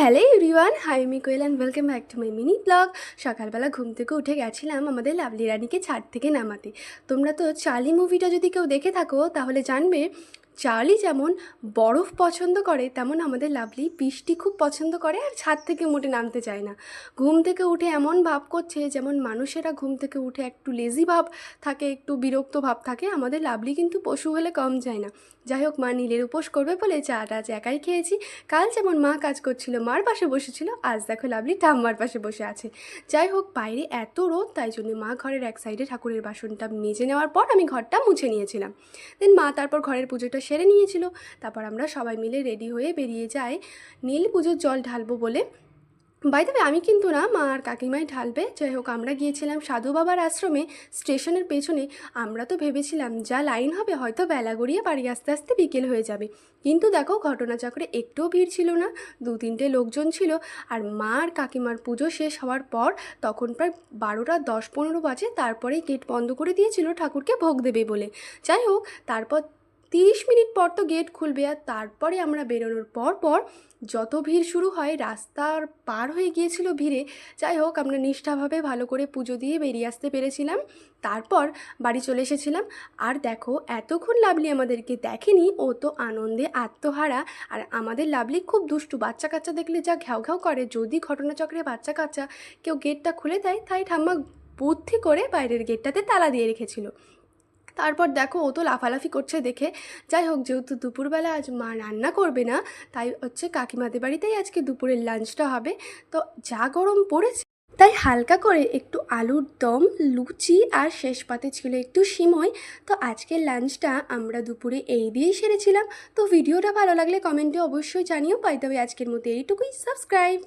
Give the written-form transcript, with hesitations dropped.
Hello everyone, hi আমি Koyel and welcome back to my mini blog. সকালবেলা ঘুম থেকে উঠে গেছিলাম আমাদের লাভলি রানীকে ছাদ থেকে নামাতে। তোমরা তো চার্লি মুভিটা যদি কেউ দেখে থাকো তাহলে জানবে চার্লি যেমন বরফ পছন্দ করে তেমন আমাদের লাভলি বৃষ্টি খুব পছন্দ করে আর ছাদ থেকে মোটে নামতে চায় না। ঘুম থেকে উঠে এমন ভাব করছে যেমন মানুষেরা ঘুম থেকে উঠে একটু লেজি ভাব থাকে, একটু বিরক্ত ভাব থাকে, আমাদের লাভলি কিন্তু পশু হলে কম যায় না। যাই হোক, মা নীলের উপোস করবে বলে চাটা আজ একাই খেয়েছি। কাল যেমন মা কাজ করছিল মার পাশে বসেছিল, আজ দেখো লাভলি ঠাম্মার পাশে বসে আছে। যাই হোক, বাইরে এত রোদ, তাই জন্য মা ঘরের এক সাইডে ঠাকুরের বাসনটা মেজে নেওয়ার পর আমি ঘরটা মুছে নিয়েছিলাম। দেন মা তারপর ঘরের পুজোটা সেরে নিয়েছিল। তারপর আমরা সবাই মিলে রেডি হয়ে বেরিয়ে যাই নীল পুজোর জল ঢালবো বলে। বাই দ্য ওয়ে, আমি কিন্তু না, মা আর কাকিমাই ঢালবে। যাই হোক, আমরা গিয়েছিলাম সাধু বাবার আশ্রমে, স্টেশনের পেছনে। আমরা তো ভেবেছিলাম যা লাইন হবে হয়তো বেলা গড়িয়ে বাড়ি আস্তে আস্তে বিকেল হয়ে যাবে, কিন্তু দেখো ঘটনাচক্রে একটুও ভিড় ছিল না, 2-3টে লোকজন ছিল। আর মা আর কাকিমার পুজো শেষ হওয়ার পর তখন প্রায় 12টা 10-15 বাজে, তারপরেই গেট বন্ধ করে দিয়েছিল ঠাকুরকে ভোগ দেবে বলে। যাই হোক, তারপর 30 মিনিট পর তো গেট খুলবে, আর তারপরে আমরা বেরোনোর পর যত ভিড় শুরু হয়, রাস্তার পার হয়ে গিয়েছিল ভিড়ে। যাই হোক, আমরা নিষ্ঠাভাবে ভালো করে পুজো দিয়ে বেরিয়ে আসতে পেরেছিলাম। তারপর বাড়ি চলে এসেছিলাম। আর দেখো, এতক্ষণ লাভলি আমাদেরকে দেখেনি, ও তো আনন্দে আত্মহারা। আর আমাদের লাভলি খুব দুষ্টু, বাচ্চা কাচ্চা দেখলে যা ঘ্যাও ঘ্যাও করে। যদি ঘটনাচক্রে বাচ্চা কাচ্চা কেউ গেটটা খুলে দেয়, তাই ঠাম্মা বুদ্ধি করে বাইরের গেটটাতে তালা দিয়ে রেখেছিল। তারপর দেখো, ও তো লাফালাফি করছে দেখে। যাই হোক, যেহেতু দুপুরবেলা আজ মা রান্না করবে না, তাই হচ্ছে কাকিমাদের বাড়িতেই আজকে দুপুরের লাঞ্চটা হবে। তো যা গরম পড়েছে, তাই হালকা করে একটু আলুর দম, লুচি, আর শেষ পাতে ছিল একটু সিমই। তো আজকের লাঞ্চটা আমরা দুপুরে এই দিয়েই সেরেছিলাম। তো ভিডিওটা ভালো লাগলে কমেন্টে অবশ্যই জানিও। বাই দ্য ওয়ে, আজকের মতো এইটুকুই। সাবস্ক্রাইব।